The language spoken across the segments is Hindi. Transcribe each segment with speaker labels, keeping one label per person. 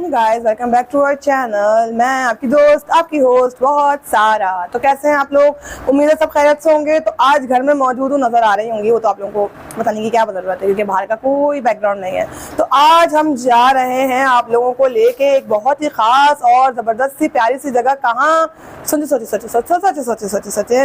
Speaker 1: Everyone guys, welcome back to our channel. मैं आपकी दोस्त, आपकी होस्ट बहुत सारा। तो कैसे हैं आप लोग? उम्मीद है सब खैरियत से होंगे। तो आज घर में मौजूद हूँ, नजर आ रही होंगी, वो तो आप लोगों को बताने की क्या जरूरत है क्योंकि बाहर का कोई बैकग्राउंड नहीं है। तो आज हम जा रहे हैं आप लोगों को लेके एक बहुत ही खास और जबरदस्त सी प्यारी सी जगह। कहाँ? सोचे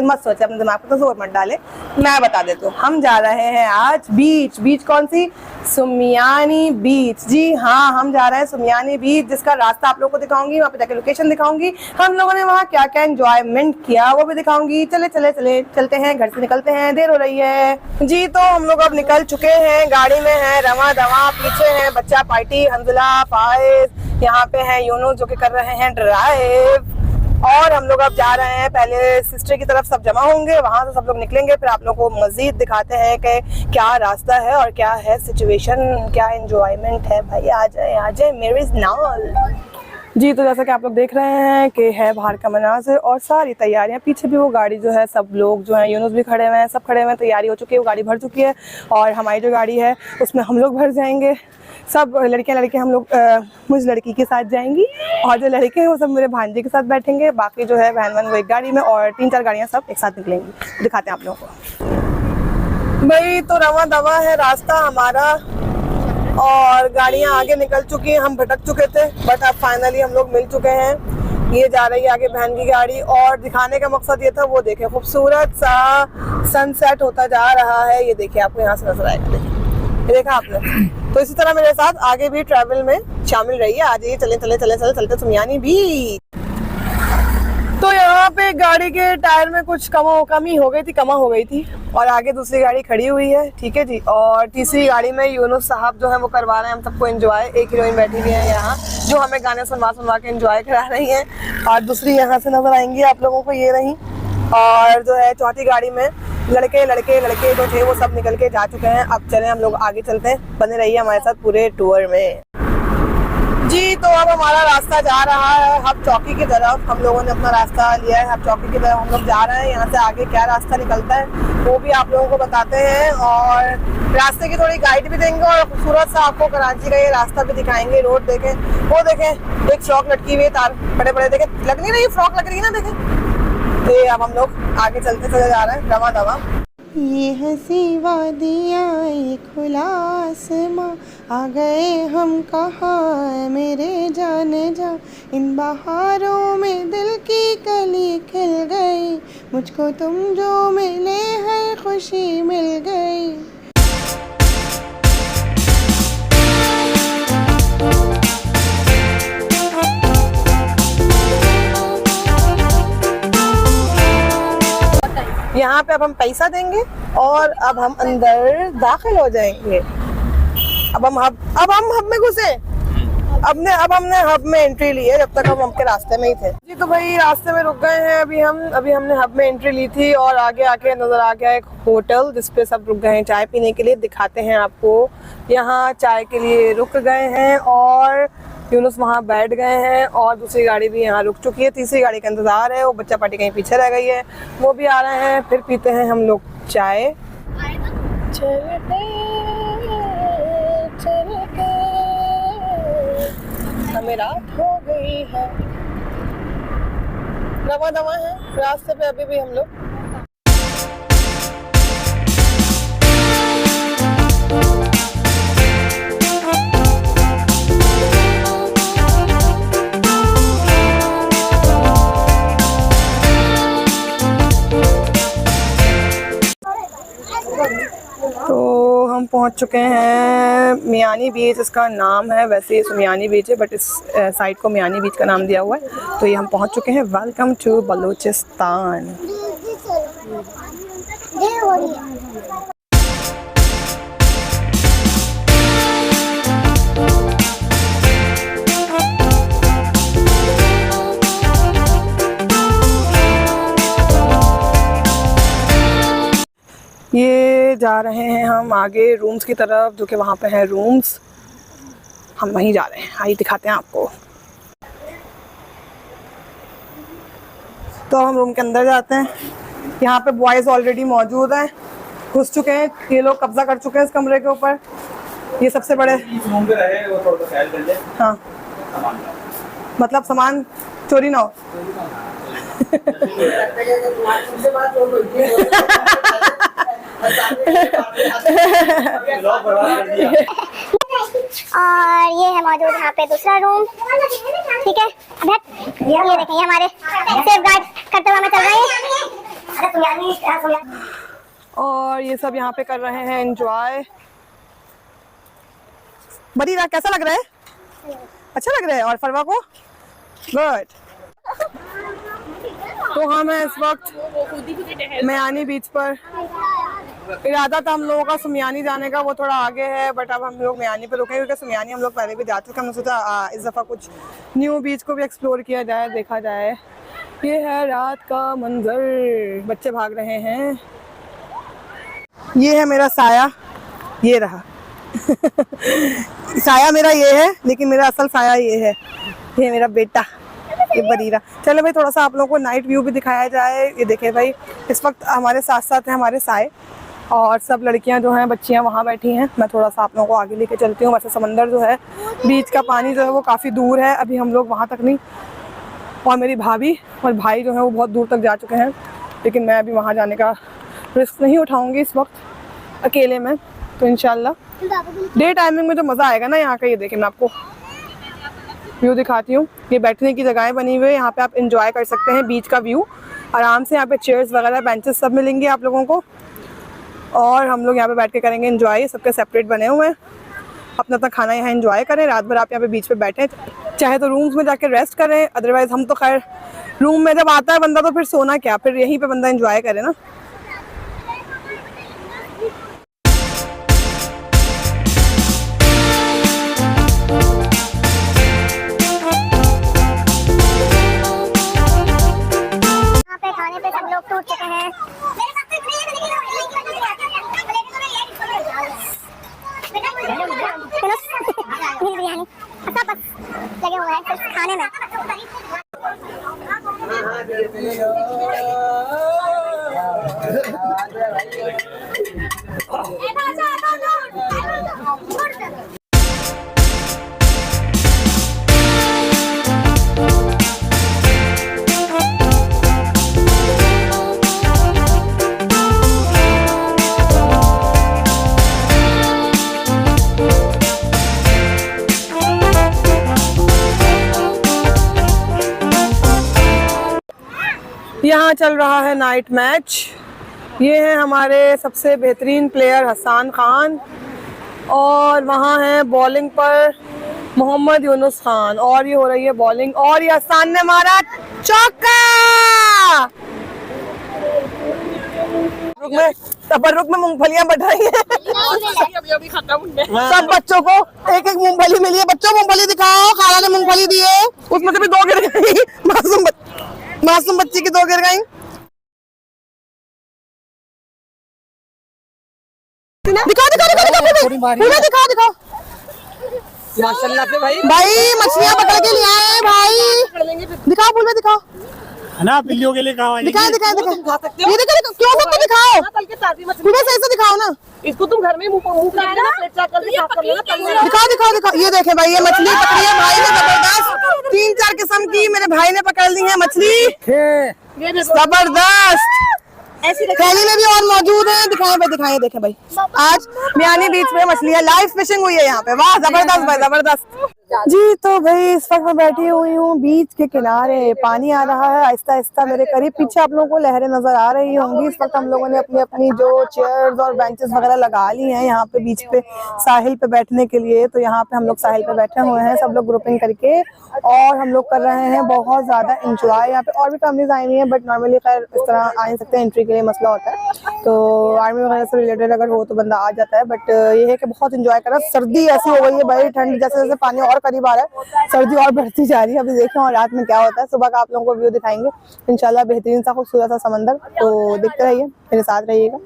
Speaker 1: मत सोचे, अपने दिमाग पर तो जोर मत डाले, मैं बता देती हूँ। हम जा रहे हैं आज बीच। बीच कौन सी? सुमियानी बीच। जी हाँ, हम जा रहे हैं सुमियानी बीच, जिसका रास्ता आप लोगों को दिखाऊंगी, वहाँ पे जाके लोकेशन दिखाऊंगी, हम लोगों ने वहाँ क्या क्या एंजॉयमेंट किया वो भी दिखाऊंगी। चलते हैं, घर से निकलते हैं, देर हो रही है जी। तो हम लोग अब निकल चुके हैं, गाड़ी में है रवा दवा, पीछे है बच्चा पार्टी, हंजला, फायज, यहाँ पे है यूनुस जो कि कर रहे हैं ड्राइव। और हम लोग अब जा रहे हैं, पहले सिस्टर की तरफ सब जमा होंगे, वहां से सब लोग निकलेंगे, फिर आप लोग को मजीद दिखाते हैं कि क्या रास्ता है और क्या है सिचुएशन, क्या एंजॉयमेंट है। भाई आ जाए मेरे नाल जी। तो जैसा कि आप लोग देख रहे हैं कि है बाहर का मनाज़िर और सारी तैयारियां, पीछे भी वो गाड़ी जो है, सब लोग जो है, यूनुस भी खड़े हुए हैं, सब खड़े हुए हैं, तैयारी हो चुकी है, वो गाड़ी भर चुकी है। और हमारी जो गाड़ी है उसमें हम लोग भर जाएंगे, सब लड़के हम लोग मुझ लड़की के साथ जाएंगी, और जो लड़के हैं वो सब मेरे भांजे के साथ बैठेंगे। बाकी जो है बहन वो एक गाड़ी में, और 3-4 गाड़ियाँ सब एक साथ निकलेंगी। दिखाते हैं आप लोगों को भाई। तो रवा दवा है रास्ता हमारा, और गाड़ियां आगे निकल चुकी हैं, हम भटक चुके थे बट अब फाइनली हम लोग मिल चुके हैं। ये जा रही है आगे बहन की गाड़ी, और दिखाने का मकसद ये था, वो देखे खूबसूरत सा सनसेट होता जा रहा है। ये देखिए, आपको यहाँ से नजर आएगा, ये देखा आपने। तो इसी तरह मेरे साथ आगे भी ट्रैवल में शामिल रहिए। आ जाइए, चलते सुमियानी बीच। तो यहाँ पे गाड़ी के टायर में कुछ कमी हो गई थी, और आगे दूसरी गाड़ी खड़ी हुई है, ठीक है जी। और तीसरी गाड़ी में यूनुस साहब जो है वो करवा रहे हैं हम सबको एंजॉय। एक हीरोइन बैठी हुई है यहाँ जो हमें गाने सुनवा के एंजॉय करा रही हैं, और दूसरी यहाँ से नजर आएंगी आप लोगों को, ये रही। और जो है चौथी गाड़ी में लड़के जो थे वो सब निकल के जा चुके हैं। अब चले हम लोग आगे चलते हैं, बने रहिए हमारे साथ पूरे टूर में जी। तो अब हमारा रास्ता जा रहा है हब चौकी की तरफ। हम लोगों ने अपना रास्ता लिया है हब चौकी की तरफ, हम लोग जा रहे हैं। यहाँ से आगे क्या रास्ता निकलता है वो भी आप लोगों को बताते हैं, और रास्ते की थोड़ी गाइड भी देंगे, और खूबसूरत सा आपको कराची का ये रास्ता भी दिखाएंगे। रोड देखें, वो देखें, एक फ्रॉक लटकी हुई है, तार बड़े देखें, लग नहीं रही फ्रॉक लग रही है ना, देखें। तो अब हम लोग आगे चलते जा रहे हैं रवा दवा।
Speaker 2: ये हंसी वादियाँ, ये खुला आसमां, आ गए हम कहाँ मेरे जाने जा। इन बहारों में दिल की कली खिल गई, मुझको तुम जो मिले है खुशी मिल गई।
Speaker 1: यहाँ पे अब हम पैसा देंगे और अब हम अंदर दाखिल हो जाएंगे। अब हम हब में घुसे। अब हमने हब में एंट्री ली है, जब तक हम आपके रास्ते में ही थे जी। तो भाई रास्ते में रुक गए हैं अभी हमने हब में एंट्री ली थी, और आगे आके नजर आ गया एक होटल जिसपे सब रुक गए हैं चाय पीने के लिए। दिखाते हैं आपको, यहाँ चाय के लिए रुक गए हैं, और यूनुस वहाँ बैठ गए हैं, और दूसरी गाड़ी भी यहाँ रुक चुकी है। तीसरी गाड़ी का इंतजार है, वो बच्चा पार्टी कहीं पीछे रह गई है, वो भी आ रहे हैं। फिर पीते हैं हम लोग चाय। चलते हमें रात हो गई है, रवा दवा है रास्ते पे अभी भी हम लोग। तो हम पहुंच चुके हैं मियानी बीच, इसका नाम है, वैसे ये सुमियानी बीच है बट इस साइड को मियानी बीच का नाम दिया हुआ है। तो ये हम पहुंच चुके हैं। Welcome to Balochistan. ये जा रहे हैं हम आगे रूम्स की तरफ, जो कि वहाँ पे हैं रूम्स, हम वहीं जा रहे हैं। आइए दिखाते हैं आपको। तो हम रूम के अंदर जाते हैं। यहाँ पे बॉयज़ ऑलरेडी मौजूद हैं, घुस चुके हैं, ये लोग कब्जा कर चुके हैं इस कमरे के ऊपर। ये सबसे बड़े
Speaker 3: रूम पे रहे, वो थोड़ा सा ख्याल कर ले।
Speaker 1: हाँ, मतलब सामान चोरी ना हो।
Speaker 3: और ये है मौजूद यहाँ पे दूसरा रूम, ठीक है। ये देखें, ये हमारे सेफ गार्ड करते हुए हमें चल रहे हैं।
Speaker 1: और ये सब यहाँ पे कर रहे हैं एंजॉय। बरीरा कैसा लग रहा है? अच्छा लग रहा है। और फरवा को? गुड। तो हम हैं इस वक्त मियानी बीच पर। इरादा था हम लोगों का सुमियानी जाने का, वो थोड़ा आगे है, बट अब हम लोग मियानी पे रुके क्योंकि सुमियानी हम लोग पहले भी जा चुके। हमने सोचा इस दफ़ा कुछ न्यू बीच को भी एक्सप्लोर किया जाए, देखा जाए। ये है रात का मंजर, बच्चे भाग रहे हैं। ये है मेरा साया, ये रहा। साया मेरा ये है, लेकिन मेरा असल साया ये है। ये मेरा बेटा, ये बरीरा। चलो भाई, थोड़ा सा आप लोगों को नाइट व्यू भी दिखाया जाए। ये देखे भाई, इस वक्त हमारे साथ साथ है हमारे साए, और सब लड़कियां जो हैं, बच्चियां वहाँ बैठी हैं। मैं थोड़ा सा आप लोगों को आगे लेके चलती हूँ। वैसे समंदर जो है, बीच का पानी जो है वो काफ़ी दूर है, अभी हम लोग वहाँ तक नहीं। और मेरी भाभी और भाई जो है वो बहुत दूर तक जा चुके हैं, लेकिन मैं अभी वहाँ जाने का रिस्क नहीं उठाऊँगी इस वक्त अकेले में। तो इंशाल्लाह डे टाइमिंग में जो मज़ा आएगा ना यहाँ का, ये देखें मैं आपको व्यू दिखाती हूँ। ये बैठने की जगहें बनी हुई है, यहाँ पे आप एंजॉय कर सकते हैं बीच का व्यू आराम से। यहाँ पे चेयर्स वगैरह, बेंचेस सब मिलेंगे आप लोगों को, और हम लोग यहाँ पे बैठ के करेंगे एंजॉय। सबके सेपरेट बने हुए हैं, अपना अपना खाना यहाँ एंजॉय करें। रात भर आप यहाँ पे बीच पे बैठें, चाहे तो रूम्स में जाके रेस्ट करें, अदरवाइज हम तो खैर रूम में जब आता है बंदा तो फिर सोना क्या, फिर यहीं पे बंदा एंजॉय करे ना।
Speaker 3: खाने पे सब लोग टूट चुके हैं। बिरयानी सब बस लगे हुए हैं सिर्फ खाने में।
Speaker 1: यहाँ चल रहा है नाइट मैच। ये है हमारे सबसे बेहतरीन प्लेयर हसन खान, और वहाँ है बॉलिंग पर मोहम्मद यूनुस खान, और ये हो रही है बॉलिंग, और ये हसन ने मारा चौका। तबर्रुक में मूंगफलियां बढ़ाई हैं। सब बच्चों को एक एक मूंगफली मिली है। बच्चों मूंगफली दिखाओ, खाला ने मूंगफली दी है, उसमें से भी 2 गिर गई। मासूम बच्ची की 2 गिर गई। दिखाओ
Speaker 4: माशाल्लाह से भाई
Speaker 1: मछलियां पकड़ के ले आए भाई। दिखाओ फूल में दिखाओ
Speaker 4: है ना, बिल्लियों के लिए कहा
Speaker 1: दिखाओ। ये देखो, क्यों सबको दिखाओ, पूरा सही से दिखाओ ना।
Speaker 5: इसको तुम घर में मुंह
Speaker 1: दिखाओ। ये देखे भाई, ये मछली पकड़ी है भाई ने जबरदस्त, 3-4 किस्म की मेरे भाई ने पकड़ ली है मछली, जबरदस्त। थैली में भी और मौजूद है, दिखाएं देखें भाई। आज मियानी बीच में मछलियां लाइव फिशिंग हुई है यहाँ पे, वाह जबरदस्त भाई जबरदस्त जी। तो भाई इस वक्त मैं बैठी हुई हूँ बीच के किनारे, पानी आ रहा है आहिस्ता आहिस्ता मेरे करीब। पीछे आप लोगों को लहरें नजर आ रही होंगी। इस वक्त हम लोगों ने अपनी अपनी जो चेयर्स और बेंचेस वगैरह लगा ली हैं यहाँ पे बीच पे साहिल पे बैठने के लिए। तो यहाँ पे हम लोग साहिल पे बैठे हुए हैं सब लोग ग्रुपिंग करके, और हम लोग कर रहे हैं बहुत ज्यादा इंजॉय। यहाँ पे और भी फैमिलीज आई हुई है, बट नॉर्मली खैर इस तरह आ नहीं सकते, एंट्री के लिए मसला होता है, तो आर्मी वगैरह से रिलेटेड अगर हो तो बंदा आ जाता है। बट ये है कि बहुत इंजॉय कर रहा है। सर्दी ऐसी हो गई है भाई, ठंड जैसे जैसे पानी और करीब आ रहा है, सर्दी और बढ़ती जा रही है। अभी देखें और रात में क्या होता है। सुबह का आप लोगों को व्यू दिखाएंगे इंशाल्लाह, बेहतरीन सा खूबसूरत सा समंदर। तो देखते रहिए, मेरे साथ रहिएगा।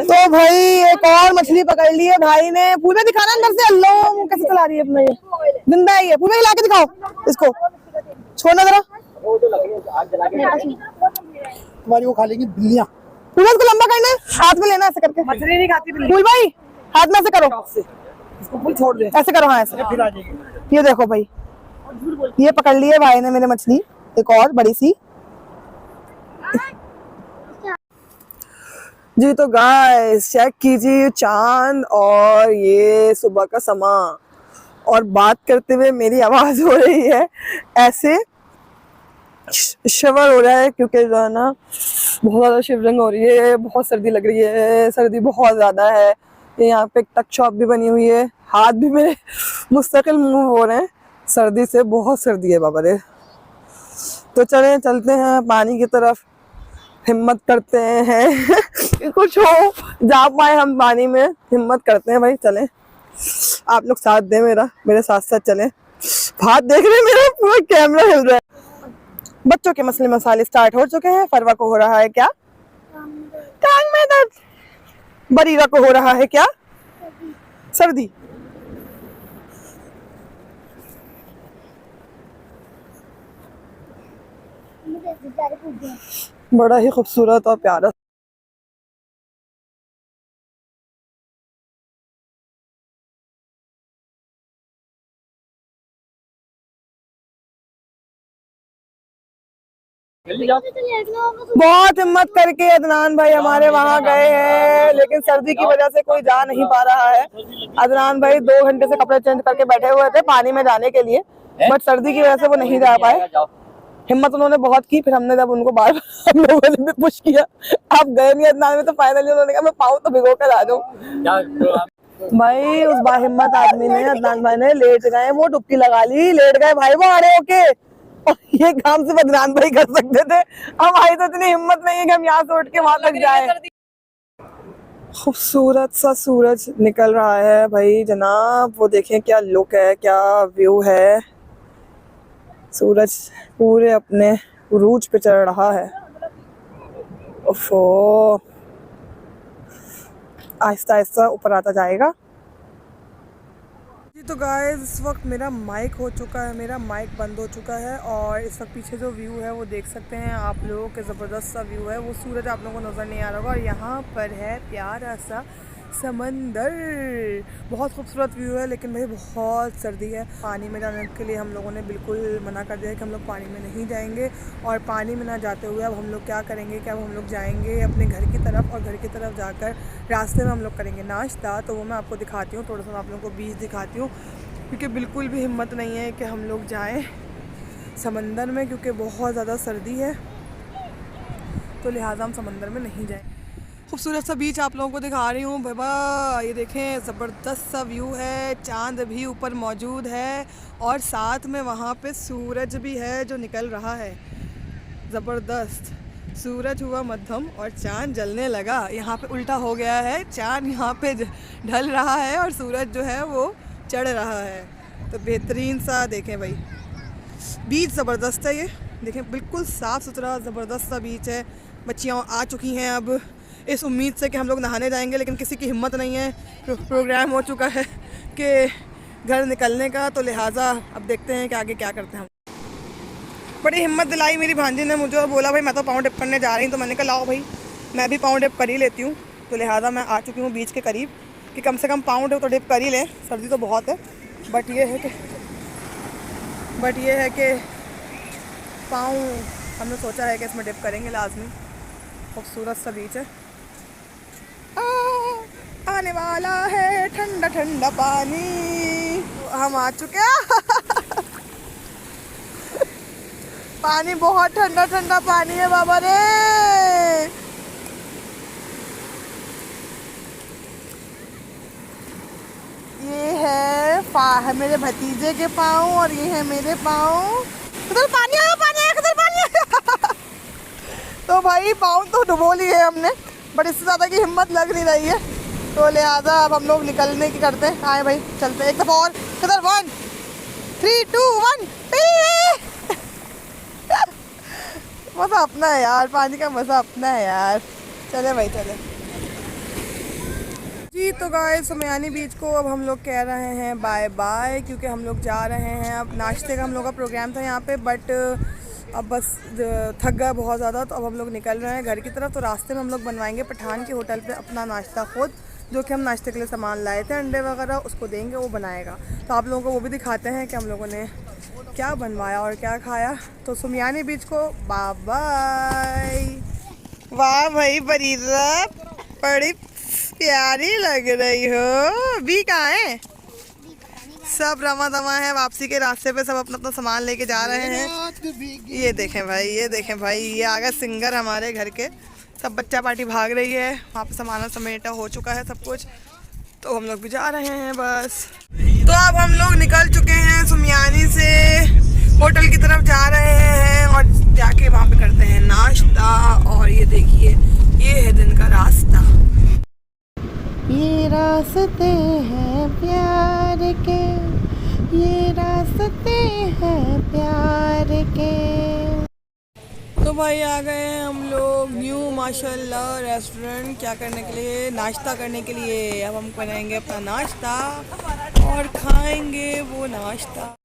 Speaker 1: तो भाई एक और मछली पकड़ ली है भाई ने, पूरा दिखाना अंदर से। अल्लाह कैसे चला रही है अपना, ये जिंदा है, ये पूरा हिला के दिखाओ इसको, छोड़ना जरा।
Speaker 4: तुम्हारी वो खा लेंगी बिल्लियां।
Speaker 1: पूरा इसको लंबा करना है, हाथ में लेना ऐसे करके।
Speaker 5: मछली नहीं खाती बिल्ली।
Speaker 1: फूल भाई हाथ में से करो,
Speaker 4: इसको फुल छोड़ दे,
Speaker 1: ऐसे करो, हाँ ऐसे।
Speaker 4: फिर आ जाएगी।
Speaker 1: ये देखो भाई, ये पकड़ लिए भाई ने मेरे मछली, एक और बड़ी सी। जी तो गाइस चेक कीजिए चांद और ये सुबह का समा, और बात करते हुए मेरी आवाज हो रही है ऐसे, शिवर हो रहा है क्योंकि जो है ना बहुत ज़्यादा शिवरिंग हो रही है, बहुत सर्दी लग रही है, सर्दी बहुत ज़्यादा है। ये यहाँ पे एक टक शॉप भी बनी हुई है, हाथ भी मेरे मुस्तकिल मूव हो रहे हैं सर्दी से, बहुत सर्दी है बाबा रे। तो चले चलते हैं पानी की तरफ, हिम्मत करते हैं कुछ हो जा पाए हम पानी में, हिम्मत करते हैं भाई, चले आप लोग साथ दें मेरा, मेरे साथ साथ चले। हाथ देख रहे हैं मेरा, पूरा कैमरा हिल रहा है। बच्चों के मसले मसाले स्टार्ट हो चुके हैं। फरवा को हो रहा है क्या टांग में दर्द, बरीरा को हो रहा है क्या सर्दी। बड़ा ही खूबसूरत और प्यारा बहुत हिम्मत करके अदनान भाई हमारे वहाँ गए हैं, लेकिन सर्दी की वजह से कोई जा नहीं पा रहा है। अदनान भाई 2 घंटे से कपड़े चेंज करके बैठे हुए थे पानी में जाने के लिए, बट सर्दी की वजह से वो नहीं जा पाए। हिम्मत उन्होंने बहुत की, फिर हमने जब उनको बार बार हम लोगों ने भी पुश किया, आप गए नहीं अदनान में, तो फाइनली उन्होंने कहा मैं पाऊँ तो भिगो कर आ जाऊँ। भाई उस बार हिम्मत आदमी ने, अदनान भाई ने लेट गए, वो डुबकी लगा ली, लेट गए भाई वो अड़े होके, और ये काम सिर्फ अदनान भाई कर सकते थे। हमारी तो इतनी हिम्मत नहीं है कि हम यहाँ से उठ के वहां तक जाए। खूबसूरत सा सूरज निकल रहा है भाई जनाब, वो देखें क्या लुक है, क्या व्यू है। सूरज पूरे अपने उरूज पे चढ़ रहा है। ओफो, आहिस्ता आहिस्ता ऊपर आता जाएगा। जी तो गाइस इस वक्त मेरा माइक हो चुका है, मेरा माइक बंद हो चुका है, और इस वक्त पीछे जो व्यू है वो देख सकते हैं आप लोगों के, ज़बरदस्त सा व्यू है। वो सूरज आप लोगों को नज़र नहीं आ रहा होगा, और यहाँ पर है प्यारा सा समंदर, बहुत खूबसूरत व्यू है। लेकिन भाई बहुत सर्दी है, पानी में जाने के लिए हम लोगों ने बिल्कुल मना कर दिया है कि हम लोग पानी में नहीं जाएंगे। और पानी में ना जाते हुए अब हम लोग क्या करेंगे कि अब हम लोग जाएंगे अपने घर की तरफ, और घर की तरफ जाकर रास्ते में हम लोग करेंगे नाश्ता। तो वो मैं आपको दिखाती हूँ, थोड़ा सा मैं आप लोगों को बीच दिखाती हूँ, क्योंकि बिल्कुल भी हिम्मत नहीं है कि हम लोग जाएँ समंदर में, क्योंकि बहुत ज़्यादा सर्दी है, तो लिहाजा हम समंदर में नहीं जाएँ। खूबसूरत सा बीच आप लोगों को दिखा रही हूँ बाबा, ये देखें ज़बरदस्त सा व्यू है, चांद भी ऊपर मौजूद है, और साथ में वहाँ पे सूरज भी है जो निकल रहा है। ज़बरदस्त, सूरज हुआ मध्यम और चांद जलने लगा। यहाँ पे उल्टा हो गया है, चांद यहाँ पे ढल रहा है और सूरज जो है वो चढ़ रहा है। तो बेहतरीन सा देखें भाई, बीच ज़बरदस्त है, ये देखें बिल्कुल साफ़ सुथरा ज़बरदस्त सा बीच है। बच्चियाँ आ चुकी हैं अब इस उम्मीद से कि हम लोग नहाने जाएंगे, लेकिन किसी की हिम्मत नहीं है। प्रोग्राम हो चुका है कि घर निकलने का, तो लिहाजा अब देखते हैं कि आगे क्या करते हैं हम। बड़ी हिम्मत दिलाई मेरी भांजी ने मुझे, और बोला भाई मैं तो पाँव डिप करने जा रही हूँ, तो मैंने कहा लाओ भाई मैं भी पाँव डिप कर ही लेती हूँ। तो लिहाजा मैं आ चुकी हूँ बीच के करीब कि कम से कम पाँव डिप तो डिप कर ही लें, सर्दी तो बहुत है। बट ये है कि पाँव हमने सोचा है कि इसमें डिप करेंगे लाजमी। खूबसूरत सा बीच है, आने वाला है ठंडा ठंडा पानी, हम आ चुके हैं पानी बहुत ठंडा ठंडा पानी है बाबा रे। ये है मेरे भतीजे के पाँव, और ये है मेरे पाँव। किधर पानी आया, पानी आया, किधर पानी आया तो भाई पाँव तो डुबो लिए हमने, बट इससे ज़्यादा की हिम्मत लग नहीं रही है, तो लिहाजा अब हम लोग निकलने की करते हैं। आए भाई चलते हैं एक दफ़ा और, किधर 1 3 2 1 मज़ा अपना है यार, पानी का मज़ा अपना है यार। चले भाई चले जी। तो गाइस सुमयानी बीच को अब हम लोग कह रहे हैं बाय बाय, क्योंकि हम लोग जा रहे हैं। अब नाश्ते का हम लोग का प्रोग्राम था यहाँ पे, बट अब बस थक गया बहुत ज़्यादा, तो अब हम लोग निकल रहे हैं घर की तरफ। तो रास्ते में हम लोग बनवाएंगे पठान के होटल पे अपना नाश्ता खुद, जो कि हम नाश्ते के लिए सामान लाए थे, अंडे वगैरह, उसको देंगे, वो बनाएगा। तो आप लोगों को वो भी दिखाते हैं कि हम लोगों ने क्या बनवाया और क्या खाया। तो सुमियानी बीच को बाय बाय। वाह भाई बरीरा, बड़ी प्यारी लग रही हो। भी कहाँ है? सब रमा दमा है, वापसी के रास्ते पे सब अपना अपना सामान लेके जा रहे हैं। ये देखें भाई, ये देखें भाई, ये आ गए सिंगर हमारे घर के। सब बच्चा पार्टी भाग रही है, वहाँ पे सामान समेटा हो चुका है सब कुछ, तो हम लोग भी जा रहे हैं बस। तो अब हम लोग निकल चुके हैं सुमियानी से, होटल की तरफ जा रहे हैं और जाके वहाँ पे करते हैं नाश्ता। और ये देखिए, ये है दिन का रास्ता।
Speaker 2: ये रास्ते हैं प्यार के, ये रास्ते हैं प्यार के।
Speaker 1: तो भाई आ गए हैं हम लोग न्यू माशाल्लाह रेस्टोरेंट, क्या करने के लिए? नाश्ता करने के लिए। अब हम बनाएंगे अपना नाश्ता और खाएंगे वो नाश्ता।